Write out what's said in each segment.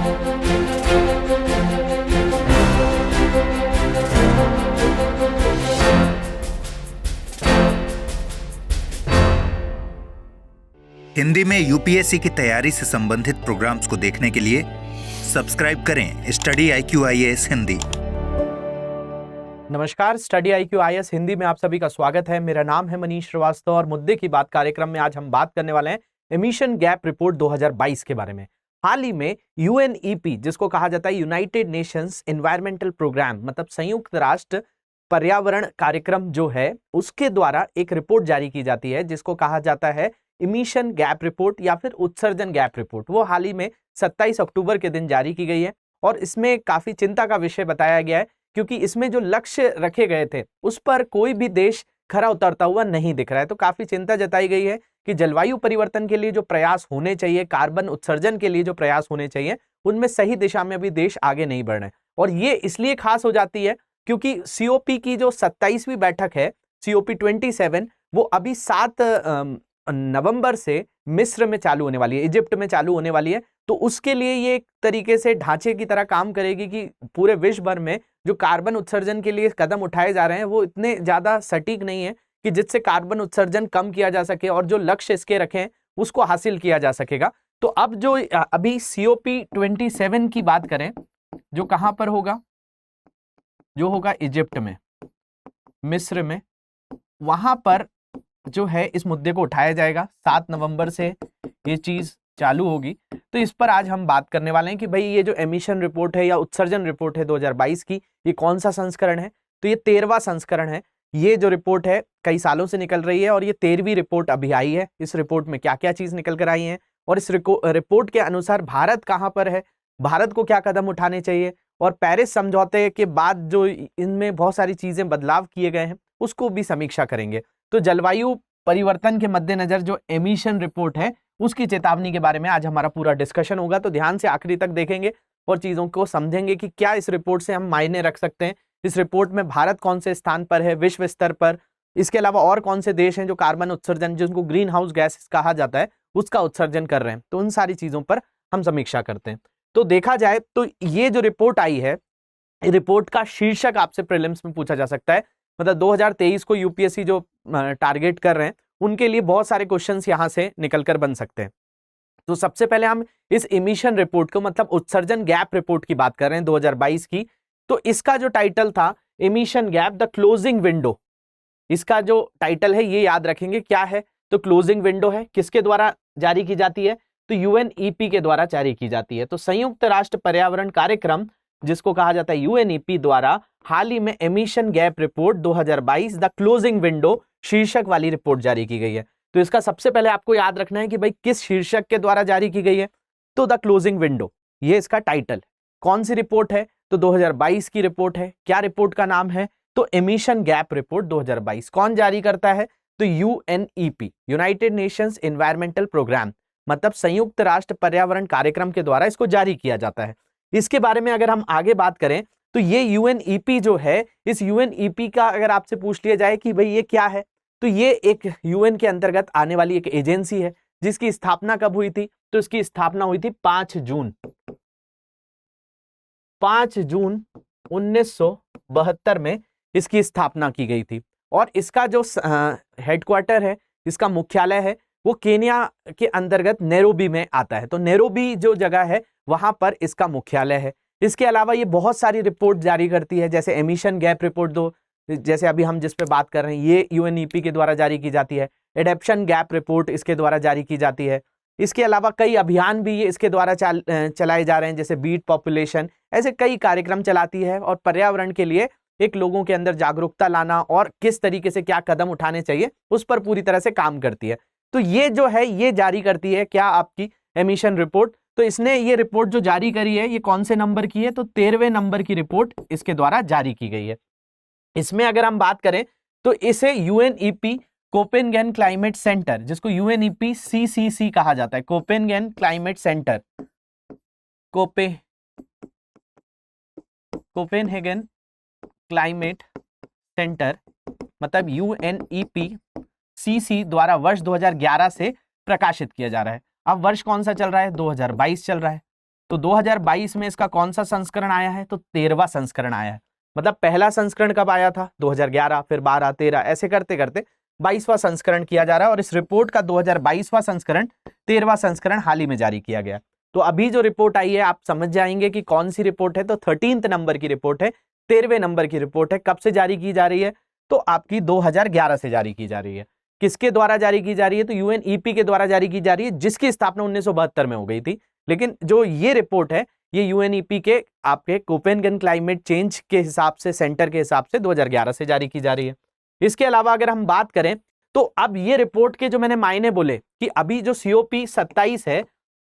हिंदी में यूपीएससी की तैयारी से संबंधित प्रोग्राम्स को देखने के लिए सब्सक्राइब करें स्टडी IQ IAS हिंदी। नमस्कार, स्टडी IQ IAS हिंदी में आप सभी का स्वागत है। मेरा नाम है मनीष श्रीवास्तव और मुद्दे की बात कार्यक्रम में आज हम बात करने वाले हैं एमिशन गैप रिपोर्ट 2022 के बारे में। हाल ही में UNEP, जिसको कहा जाता है यूनाइटेड नेशंस एनवायरमेंटल प्रोग्राम, मतलब संयुक्त राष्ट्र पर्यावरण कार्यक्रम जो है, उसके द्वारा एक रिपोर्ट जारी की जाती है जिसको कहा जाता है एमिशन गैप रिपोर्ट या फिर उत्सर्जन गैप रिपोर्ट। वो हाल ही में 27 अक्टूबर के दिन जारी की गई है और इसमें काफी चिंता का विषय बताया गया है क्योंकि इसमें जो लक्ष्य रखे गए थे उस पर कोई भी देश खरा उतरता हुआ नहीं दिख रहा है। तो काफी चिंता जताई गई है कि जलवायु परिवर्तन के लिए जो प्रयास होने चाहिए, कार्बन उत्सर्जन के लिए जो प्रयास होने चाहिए, उनमें सही दिशा में अभी देश आगे नहीं बढ़ रहे हैं। और ये इसलिए खास हो जाती है क्योंकि COP की जो 27वीं बैठक है, COP27, वो अभी 7 नवंबर से मिस्र में चालू होने वाली है, इजिप्ट में चालू होने वाली है। तो उसके लिए ये एक तरीके से ढांचे की तरह काम करेगी कि पूरे विश्व भर में जो कार्बन उत्सर्जन के लिए कदम उठाए जा रहे हैं वो इतने ज्यादा सटीक नहीं है कि जिससे कार्बन उत्सर्जन कम किया जा सके और जो लक्ष्य इसके रखे हैं उसको हासिल किया जा सकेगा। तो अब जो अभी COP27 की बात करें, जो कहां पर होगा, जो होगा इजिप्ट में, मिस्र में, वहां पर जो है इस मुद्दे को उठाया जाएगा। 7 नवंबर से ये चीज चालू होगी। तो इस पर आज हम बात करने वाले हैं कि भाई ये जो एमिशन रिपोर्ट है या उत्सर्जन रिपोर्ट है 2022 की, ये कौन सा संस्करण है। तो ये 13वां संस्करण है। ये जो रिपोर्ट है कई सालों से निकल रही है और ये 13वीं रिपोर्ट अभी आई है। इस रिपोर्ट में क्या क्या चीज निकल कर आई है और इस रिपोर्ट के अनुसार भारत कहां पर है, भारत को क्या कदम उठाने चाहिए और पेरिस समझौते के बाद जो इनमें बहुत सारी चीजें बदलाव किए गए हैं उसको भी समीक्षा करेंगे। तो जलवायु परिवर्तन के मद्देनजर जो एमिशन रिपोर्ट है उसकी चेतावनी के बारे में आज हमारा पूरा डिस्कशन होगा। तो ध्यान से आखिरी तक देखेंगे और चीजों को समझेंगे कि क्या इस रिपोर्ट से हम मायने रख सकते हैं। इस रिपोर्ट में भारत कौन से स्थान पर है विश्व स्तर पर, इसके अलावा और कौन से देश हैं जो कार्बन उत्सर्जन, जिनको ग्रीन हाउस गैस कहा जाता है, उसका उत्सर्जन कर रहे हैं। तो उन सारी चीजों पर हम समीक्षा करते हैं। तो देखा जाए तो ये जो रिपोर्ट आई है, रिपोर्ट का शीर्षक आपसे प्रीलिम्स में पूछा जा सकता है। मतलब 2023 को यूपीएससी जो टारगेट कर रहे हैं उनके लिए बहुत सारे क्वेश्चंस यहां से निकलकर बन सकते हैं। तो सबसे पहले हम इस एमिशन रिपोर्ट को, मतलब उत्सर्जन गैप रिपोर्ट की बात कर रहे हैं 2022 की। तो इसका जो टाइटल था emission gap the closing window, इसका जो टाइटल है ये याद रखेंगे क्या है। तो क्लोजिंग विंडो है, किसके द्वारा जारी की जाती है, तो UNEP के द्वारा जारी की जाती है। तो संयुक्त राष्ट्र पर्यावरण कार्यक्रम, जिसको कहा जाता है UNEP, द्वारा हाल ही में emission gap report 2022 the closing window शीर्षक वाली रिपोर्ट जारी की गई है। तो इसका सबसे पहले आपको याद रखना है कि भाई किस शीर्षक के द्वारा जारी की गई है। तो द क्लोजिंग विंडो, ये इसका टाइटल। कौन सी रिपोर्ट है, तो 2022 की रिपोर्ट है। क्या रिपोर्ट का नाम है, तो एमिशन गैप रिपोर्ट 2022। कौन जारी करता है, तो UNEP, United Nations environmental programme, मतलब संयुक्त राष्ट्र पर्यावरण कार्यक्रम के द्वारा इसको जारी किया जाता है। इसके बारे में अगर हम आगे बात करें तो ये UNEP जो है, इस UNEP का अगर आपसे पूछ लिया जाए कि भाई ये क्या है, तो ये एक UN के अंतर्गत आने वाली एक एजेंसी है जिसकी स्थापना कब हुई थी, तो इसकी स्थापना हुई थी 5 जून 1972 में इसकी स्थापना की गई थी। और इसका जो हेडक्वार्टर है, इसका मुख्यालय है, वो केन्या के अंतर्गत नैरोबी में आता है। तो नैरोबी जो जगह है वहां पर इसका मुख्यालय है। इसके अलावा ये बहुत सारी रिपोर्ट जारी करती है, जैसे एमिशन गैप रिपोर्ट जैसे अभी हम जिस पे बात कर रहे हैं ये UNEP के द्वारा जारी की जाती है। एडेप्शन गैप रिपोर्ट इसके द्वारा जारी की जाती है। इसके अलावा कई अभियान भी ये इसके द्वारा चलाए जा रहे हैं, जैसे बीट पॉपुलेशन, ऐसे कई कार्यक्रम चलाती है और पर्यावरण के लिए एक लोगों के अंदर जागरूकता लाना और किस तरीके से क्या कदम उठाने चाहिए उस पर पूरी तरह से काम करती है। तो ये जो है ये जारी करती है क्या, आपकी एमिशन रिपोर्ट। तो इसने ये रिपोर्ट जो जारी करी है ये कौन से नंबर की है, तो 13वें नंबर की रिपोर्ट इसके द्वारा जारी की गई है। इसमें अगर हम बात करें तो इसे UNEP कोपेनहेगन क्लाइमेट सेंटर, जिसको UNEP CCC कहा जाता है, Copenhagen climate centre, Copenhagen climate centre, मतलब UNEP CC द्वारा वर्ष 2011 से प्रकाशित किया जा रहा है। अब वर्ष कौन सा चल रहा है, 2022 चल रहा है। तो 2022 में इसका कौन सा संस्करण आया है? तो 13वां संस्करण आया है। मतलब पहला संस्करण कब आया था? 2011, फिर 12, 13, ऐसे करते करते 22वां संस्करण किया जा रहा है और इस रिपोर्ट का 2022वां संस्करण 13वां संस्करण हाल ही में जारी किया गया। तो अभी जो रिपोर्ट आई है आप समझ जाएंगे कि कौन सी रिपोर्ट है। तो 13th नंबर की रिपोर्ट है, 13वें नंबर की रिपोर्ट है। कब से जारी की जा रही है? तो आपकी 2011 से जारी की जा रही है। किसके द्वारा जारी की जा रही है? तो यूएनईपी के द्वारा जारी की जा रही है, जिसकी स्थापना 1972 में हो गई थी। लेकिन जो ये रिपोर्ट है ये यूएनईपी के आपके कोपेनहेगन क्लाइमेट चेंज के हिसाब से, सेंटर के हिसाब से 2011 से जारी की जा रही है। इसके अलावा अगर हम बात करें तो अब ये रिपोर्ट के जो मैंने मायने बोले कि अभी जो COP 27 है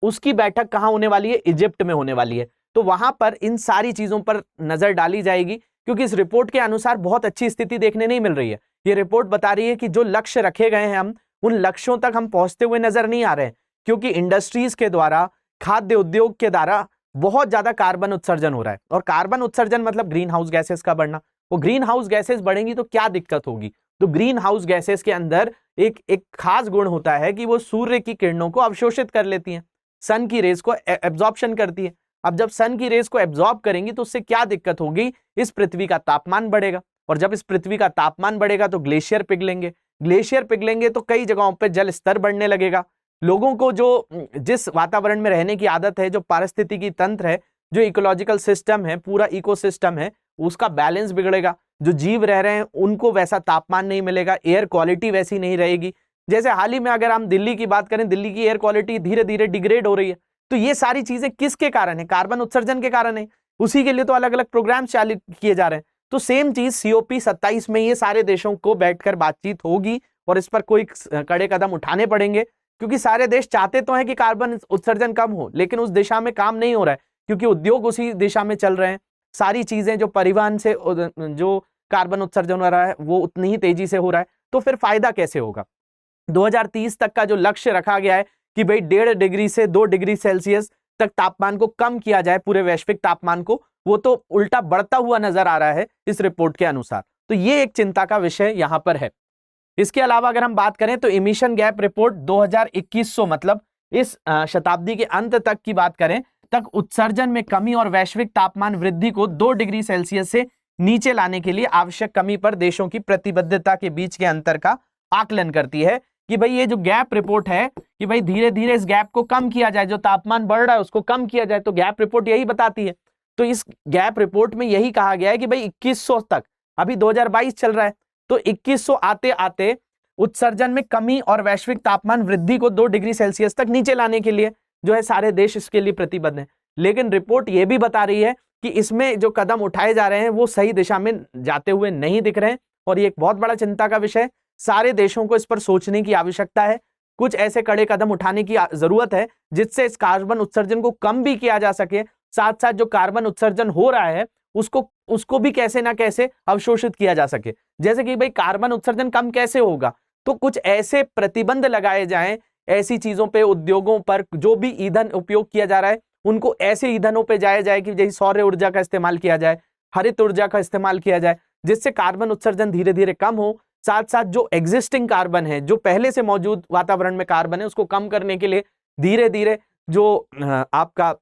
उसकी बैठक कहां होने वाली है? इजिप्ट में होने वाली है। तो वहां पर इन सारी चीजों पर नजर डाली जाएगी, क्योंकि इस रिपोर्ट के अनुसार बहुत अच्छी स्थिति देखने नहीं मिल रही है। ये रिपोर्ट बता रही है कि जो लक्ष्य रखे गए हैं हम उन लक्ष्यों तक हम पहुंचते हुए नजर नहीं आ रहे हैं, क्योंकि इंडस्ट्रीज के द्वारा, खाद्य उद्योग के द्वारा बहुत ज्यादा कार्बन उत्सर्जन हो रहा है। और कार्बन उत्सर्जन मतलब ग्रीन हाउस गैसेस का बढ़ना। वो ग्रीन हाउस गैसेस बढ़ेंगी तो क्या दिक्कत होगी? तो ग्रीन हाउस गैसेस के अंदर एक खास गुण होता है कि वो सूर्य की किरणों को अवशोषित कर लेती हैं, सन की रेज को एब्जॉर्प्शन करती है। अब जब सन की रेज को एब्जॉर्ब करेंगी तो उससे क्या दिक्कत होगी? इस पृथ्वी का तापमान बढ़ेगा, और जब इस पृथ्वी का तापमान बढ़ेगा तो ग्लेशियर पिघलेंगे। ग्लेशियर पिघलेंगे तो कई जगहों पर जल स्तर बढ़ने लगेगा। लोगों को जो जिस वातावरण में रहने की आदत है, जो पारिस्थितिकी तंत्र है, जो इकोलॉजिकल सिस्टम है, पूरा इकोसिस्टम है, उसका बैलेंस बिगड़ेगा। जो जीव रह रहे हैं उनको वैसा तापमान नहीं मिलेगा, एयर क्वालिटी वैसी नहीं रहेगी। जैसे हाल ही में अगर हम दिल्ली की बात करें, दिल्ली की एयर क्वालिटी धीरे धीरे डिग्रेड हो रही है। तो ये सारी चीजें किसके कारण है? कार्बन उत्सर्जन के कारण है। उसी के लिए तो अलग अलग प्रोग्राम चालू किए जा रहे हैं। तो सेम चीज COP 27 में ये सारे देशों को बैठकर बातचीत होगी और इस पर कोई कड़े कदम उठाने पड़ेंगे, क्योंकि सारे देश चाहते तो हैं कि कार्बन उत्सर्जन कम हो, लेकिन उस दिशा में काम नहीं हो रहा है, क्योंकि उद्योग उसी दिशा में चल रहे हैं। सारी चीजें जो परिवहन से जो कार्बन उत्सर्जन हो रहा है वो उतनी ही तेजी से हो रहा है। तो फिर फायदा कैसे होगा? 2030 तक का जो लक्ष्य रखा गया है कि भाई 1.5 डिग्री से 2 डिग्री सेल्सियस तक तापमान को कम किया जाए, पूरे वैश्विक तापमान को, वो तो उल्टा बढ़ता हुआ नजर आ रहा है इस रिपोर्ट के अनुसार। तो ये एक चिंता का विषय यहां पर है। इसके अलावा अगर हम बात करें तो इमिशन गैप रिपोर्ट 2021 मतलब इस शताब्दी के अंत तक की बात करें, तक उत्सर्जन में कमी और वैश्विक तापमान वृद्धि को 2 डिग्री सेल्सियस से नीचे लाने के लिए आवश्यक कमी पर देशों की प्रतिबद्धता के बीच के अंतर का आकलन करती है। कि भाई ये जो गैप रिपोर्ट है कि भाई धीरे धीरे इस गैप को कम किया जाए, जो तापमान बढ़ रहा है उसको कम किया जाए। तो गैप रिपोर्ट यही बताती है। तो इस गैप रिपोर्ट में यही कहा गया है कि भाई 2100 तक, अभी 2022 चल रहा है, तो 2100 आते आते उत्सर्जन में कमी और वैश्विक तापमान वृद्धि को 2 डिग्री सेल्सियस तक नीचे लाने के लिए जो है सारे देश इसके लिए प्रतिबद्ध हैं। लेकिन रिपोर्ट यह भी बता रही है कि इसमें जो कदम उठाए जा रहे हैं वो सही दिशा में जाते हुए नहीं दिख रहे हैं, और ये एक बहुत बड़ा चिंता का विषय है। सारे देशों को इस पर सोचने की आवश्यकता है। कुछ ऐसे कड़े कदम उठाने की जरूरत है जिससे इस कार्बन उत्सर्जन को कम भी किया जा सके, साथ साथ जो कार्बन उत्सर्जन हो रहा है उसको भी कैसे ना कैसे अवशोषित किया जा सके। जैसे कि भाई कार्बन उत्सर्जन कम कैसे होगा? तो कुछ ऐसे प्रतिबंध लगाए जाएं ऐसी चीजों पे, उद्योगों पर, जो भी ईंधन उपयोग किया जा रहा है उनको ऐसे ईंधनों पे जाया जाए कि जैसे सौर ऊर्जा का इस्तेमाल किया जाए, हरित ऊर्जा का इस्तेमाल किया जाए, जिससे कार्बन उत्सर्जन धीरे धीरे कम हो। साथ साथ जो एग्जिस्टिंग कार्बन है, जो पहले से मौजूद वातावरण में कार्बन है, उसको कम करने के लिए धीरे धीरे जो आपका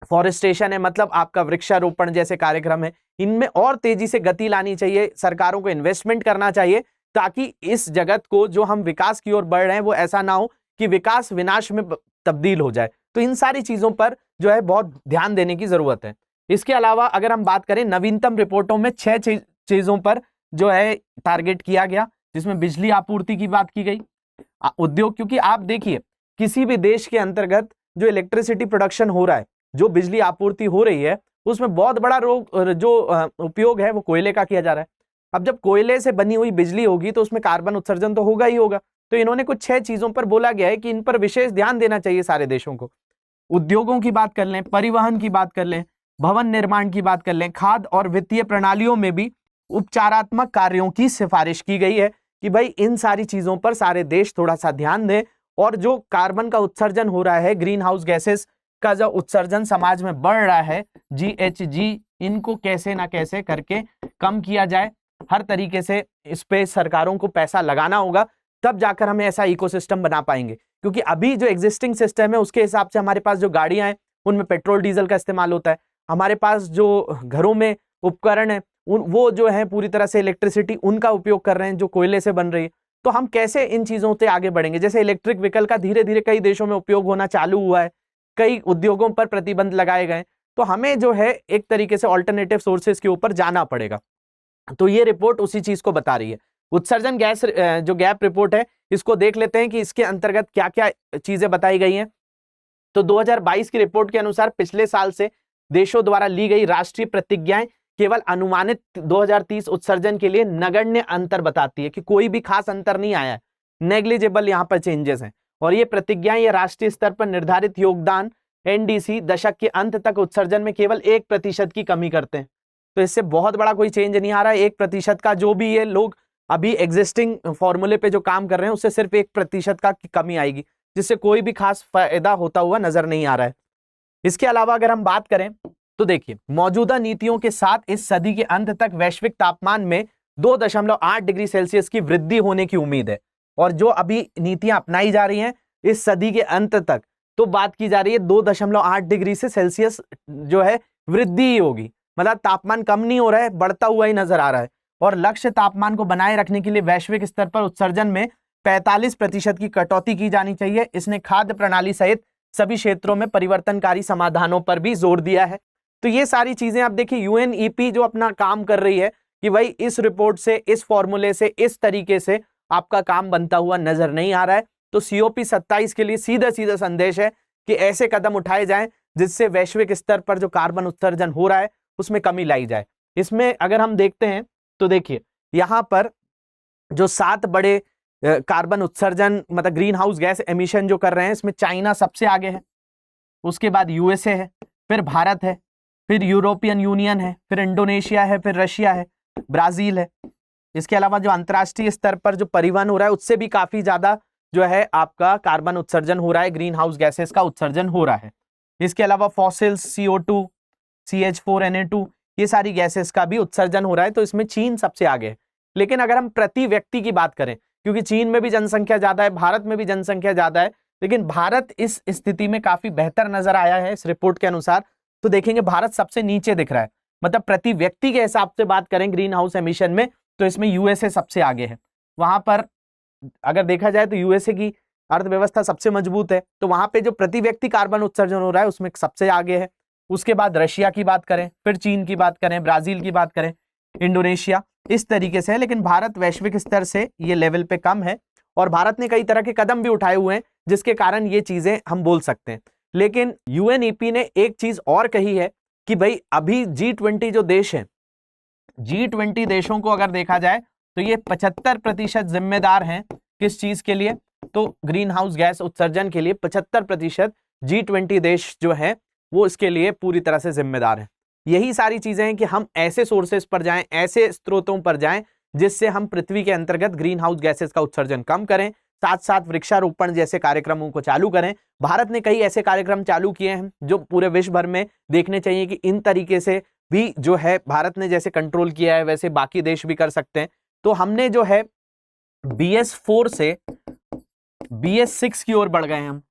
फॉरेस्टेशन है, मतलब आपका वृक्षारोपण जैसे कार्यक्रम है, इनमें और तेजी से गति लानी चाहिए। सरकारों को इन्वेस्टमेंट करना चाहिए ताकि इस जगत को जो हम विकास की ओर बढ़ रहे हैं वो ऐसा ना हो कि विकास विनाश में तब्दील हो जाए। तो इन सारी चीजों पर जो है बहुत ध्यान देने की जरूरत है। इसके अलावा अगर हम बात करें नवीनतम रिपोर्टों में 6 चीजों पर जो है टारगेट किया गया, जिसमें बिजली आपूर्ति की बात की गई, उद्योग, क्योंकि आप देखिए किसी भी देश के अंतर्गत जो इलेक्ट्रिसिटी प्रोडक्शन हो रहा है, जो बिजली आपूर्ति हो रही है, उसमें बहुत बड़ा जो उपयोग है वो कोयले का किया जा रहा है। अब जब कोयले से बनी हुई बिजली होगी तो उसमें कार्बन उत्सर्जन तो होगा ही होगा। तो इन्होंने कुछ 6 चीजों पर बोला गया है कि इन पर विशेष ध्यान देना चाहिए सारे देशों को। उद्योगों की बात कर लें, परिवहन की बात कर लें, भवन निर्माण की बात कर लें, खाद्य और वित्तीय प्रणालियों में भी उपचारात्मक कार्यों की सिफारिश की गई है कि भाई इन सारी चीजों पर सारे देश थोड़ा सा ध्यान दें, और जो कार्बन का उत्सर्जन हो रहा है, ग्रीन हाउस गैसेस का जो उत्सर्जन समाज में बढ़ रहा है, GHG, इनको कैसे ना कैसे करके कम किया जाए। हर तरीके से इस पे सरकारों को पैसा लगाना होगा, तब जाकर हमें ऐसा इकोसिस्टम बना पाएंगे। क्योंकि अभी जो एग्जिस्टिंग सिस्टम है उसके हिसाब से हमारे पास जो गाड़ियां हैं उनमें पेट्रोल डीजल का इस्तेमाल होता है। हमारे पास जो घरों में उपकरण है वो जो है पूरी तरह से इलेक्ट्रिसिटी उनका उपयोग कर रहे हैं जो कोयले से बन रही है। तो हम कैसे इन चीजों से आगे बढ़ेंगे? जैसे इलेक्ट्रिक व्हीकल का धीरे धीरे कई देशों में उपयोग होना चालू हुआ है, कई उद्योगों पर प्रतिबंध लगाए गए, तो हमें जो है एक तरीके से ऑल्टरनेटिव सोर्सेज के ऊपर जाना पड़ेगा। तो ये रिपोर्ट उसी चीज को बता रही है। उत्सर्जन गैस जो गैप रिपोर्ट है, इसको देख लेते हैं कि इसके अंतर्गत क्या क्या चीजें बताई गई हैं। तो 2022 की रिपोर्ट के अनुसार पिछले साल से देशों द्वारा ली गई राष्ट्रीय प्रतिज्ञाएं केवल अनुमानित 2030 उत्सर्जन के लिए नगण्य अंतर बताती है, कि कोई भी खास अंतर नहीं आया है, नेग्लिजिबल यहाँ पर चेंजेस हैं। और ये प्रतिज्ञाएं ये राष्ट्रीय स्तर पर निर्धारित योगदान एनडीसी दशक के अंत तक उत्सर्जन में केवल 1% की कमी करते हैं। तो इससे बहुत बड़ा कोई चेंज नहीं आ रहा है। 1% का जो भी ये लोग अभी एग्जिस्टिंग फॉर्मूले पे जो काम कर रहे हैं उससे सिर्फ 1% का कमी आएगी, जिससे कोई भी खास फायदा होता हुआ नजर नहीं आ रहा है। इसके अलावा अगर हम बात करें तो देखिए, मौजूदा नीतियों के साथ इस सदी के अंत तक वैश्विक तापमान में 2.8 डिग्री सेल्सियस की वृद्धि होने की उम्मीद है। और जो अभी नीतियां अपनाई जा रही हैं इस सदी के अंत तक, तो बात की जा रही है 2.8 डिग्री से सेल्सियस जो है वृद्धि ही होगी। मतलब तापमान कम नहीं हो रहा है, बढ़ता हुआ ही नजर आ रहा है। और लक्ष्य तापमान को बनाए रखने के लिए वैश्विक स्तर पर उत्सर्जन में 45% की कटौती की जानी चाहिए। इसने खाद्य प्रणाली सहित सभी क्षेत्रों में परिवर्तनकारी समाधानों पर भी जोर दिया है। तो ये सारी चीजें आप देखिए, यूएनईपी जो अपना काम कर रही है कि भाई इस रिपोर्ट से, इस फॉर्मूले से, इस तरीके से आपका काम बनता हुआ नजर नहीं आ रहा है। तो COP 27 के लिए सीधा सीधा संदेश है कि ऐसे कदम उठाए जाएं जिससे वैश्विक स्तर पर जो कार्बन उत्सर्जन हो रहा है उसमें कमी लाई जाए। इसमें अगर हम देखते हैं तो देखिए, यहाँ पर जो 7 बड़े कार्बन उत्सर्जन मतलब ग्रीन हाउस गैस एमिशन जो कर रहे हैं, इसमें चाइना सबसे आगे है, उसके बाद USA है, फिर भारत है, फिर यूरोपियन यूनियन है, फिर इंडोनेशिया है, फिर रशिया है, ब्राजील है। इसके अलावा जो अंतर्राष्ट्रीय स्तर पर जो परिवहन हो रहा है उससे भी काफी ज्यादा जो है आपका कार्बन उत्सर्जन हो रहा है, ग्रीन हाउस गैसेस का उत्सर्जन हो रहा है। इसके अलावा फॉसिल्स, CO2, CH4NA2, ये सारी गैसेस का भी उत्सर्जन हो रहा है। तो इसमें चीन सबसे आगे है। लेकिन अगर हम प्रति व्यक्ति की बात करें, क्योंकि चीन में भी जनसंख्या ज्यादा है, भारत में भी जनसंख्या ज्यादा है, लेकिन भारत इस स्थिति में काफी बेहतर नजर आया है इस रिपोर्ट के अनुसार। तो देखेंगे भारत सबसे नीचे दिख रहा है, मतलब प्रति व्यक्ति के हिसाब से बात करें ग्रीन हाउस एमिशन में, तो इसमें USA सबसे आगे है। वहां पर अगर देखा जाए तो USA की अर्थव्यवस्था सबसे मजबूत है, तो वहां पे जो प्रति व्यक्ति कार्बन उत्सर्जन हो रहा है उसमें सबसे आगे है। उसके बाद रशिया की बात करें, फिर चीन की बात करें, ब्राजील की बात करें, इंडोनेशिया, इस तरीके से है। लेकिन भारत वैश्विक स्तर से ये लेवल पे कम है और भारत ने कई तरह के कदम भी उठाए हुए हैं जिसके कारण ये चीजें हम बोल सकते हैं। लेकिन UNEP ने एक चीज और कही है कि भाई अभी G20 जो देश है, G20 देशों को अगर देखा जाए तो ये 75% जिम्मेदार हैं किस चीज के लिए, तो ग्रीन हाउस गैस उत्सर्जन के लिए 75% G20 देश जो है वो इसके लिए पूरी तरह से जिम्मेदार है। यही सारी चीजें हैं कि हम ऐसे सोर्सेस पर जाएं, ऐसे स्रोतों पर जाएं जिससे हम पृथ्वी के अंतर्गत ग्रीन हाउस गैसेस का उत्सर्जन कम करें, साथ साथ वृक्षारोपण जैसे कार्यक्रमों को चालू करें। भारत ने कई ऐसे कार्यक्रम चालू किए हैं जो पूरे विश्व भर में देखने चाहिए कि इन तरीके से भी जो है भारत ने जैसे कंट्रोल किया है वैसे बाकी देश भी कर सकते हैं। तो हमने जो है BS4 से BS6 की ओर बढ़ गए हैं हम।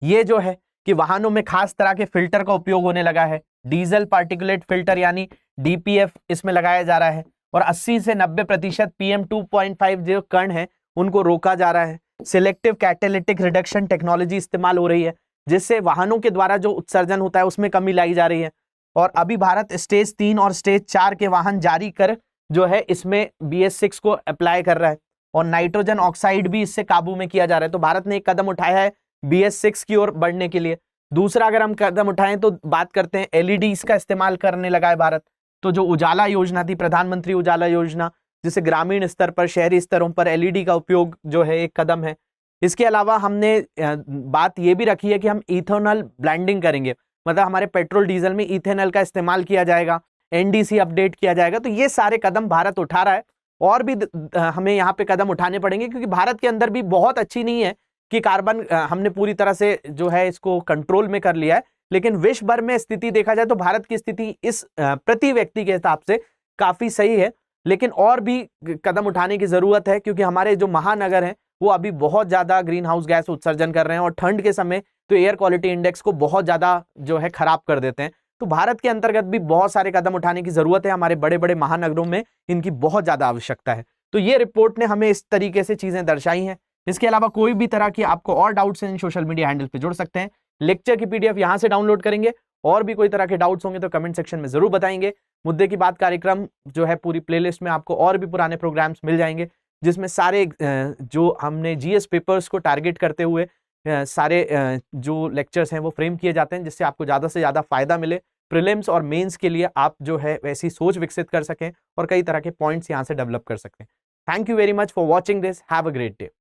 ये जो है कि वाहनों में खास तरह के फिल्टर का उपयोग होने लगा है, डीजल पार्टिकुलेट फिल्टर यानी DPF इसमें लगाया जा रहा है, और 80 से 90% PM 2.5 जो कण है उनको रोका जा रहा है। सिलेक्टिव कैटालिटिक रिडक्शन टेक्नोलॉजी इस्तेमाल हो रही है जिससे वाहनों के द्वारा जो उत्सर्जन होता है उसमें कमी लाई जा रही है। और अभी भारत स्टेज 3 और स्टेज 4 के वाहन जारी कर जो है इसमें BS6 को अप्लाई कर रहा है, और नाइट्रोजन ऑक्साइड भी इससे काबू में किया जा रहा है। तो भारत ने एक कदम उठाया है BS6 की ओर बढ़ने के लिए। दूसरा अगर हम कदम उठाएं तो बात करते हैं LEDs का इस्तेमाल करने लगा है भारत। तो जो उजाला योजना थी, प्रधानमंत्री उजाला योजना, जिसे ग्रामीण स्तर पर, शहरी स्तरों पर LED का उपयोग जो है एक कदम है। इसके अलावा हमने बात ये भी रखी है कि हम इथेनॉल ब्लेंडिंग करेंगे, मतलब हमारे पेट्रोल डीजल में इथेनॉल का इस्तेमाल किया जाएगा, NDC अपडेट किया जाएगा। तो ये सारे कदम भारत उठा रहा है, और भी हमें यहाँ पे कदम उठाने पड़ेंगे क्योंकि भारत के अंदर भी बहुत अच्छी नहीं है कि कार्बन हमने पूरी तरह से जो है इसको कंट्रोल में कर लिया है, लेकिन विश्व भर में स्थिति देखा जाए तो भारत की स्थिति इस प्रति व्यक्ति के हिसाब से काफी सही है। लेकिन और भी कदम उठाने की जरूरत है क्योंकि हमारे जो महानगर हैं वो अभी बहुत ज्यादा ग्रीन हाउस गैस उत्सर्जन कर रहे हैं और ठंड के समय तो एयर क्वालिटी इंडेक्स को बहुत ज्यादा जो है खराब कर देते हैं। तो भारत के अंतर्गत भी बहुत सारे कदम उठाने की जरूरत है। हमारे बड़े बड़े महानगरों में इनकी बहुत ज्यादा आवश्यकता है। तो ये रिपोर्ट ने हमें इस तरीके से चीजें दर्शाई हैं। इसके अलावा कोई भी तरह की आपको और डाउट्स हैं, इन सोशल मीडिया हैंडल पे जुड़ सकते हैं। लेक्चर की पीडीएफ यहां से डाउनलोड करेंगे। और भी कोई तरह के डाउट्स होंगे तो कमेंट सेक्शन में जरूर बताएंगे। मुद्दे की बात कार्यक्रम जो है पूरी प्लेलिस्ट में आपको और भी पुराने प्रोग्राम्स मिल जाएंगे, जिसमें सारे जो हमने जीएस पेपर्स को टारगेट करते हुए सारे जो लेक्चर्स हैं वो फ्रेम किए जाते हैं, जिससे आपको ज़्यादा से ज़्यादा फायदा मिले। प्रीलिम्स और मेंस के लिए आप जो है वैसी सोच विकसित कर सकें और कई तरह के पॉइंट्स यहाँ से डेवलप कर सकते हैं। Thank you very much for watching this. Have a great day.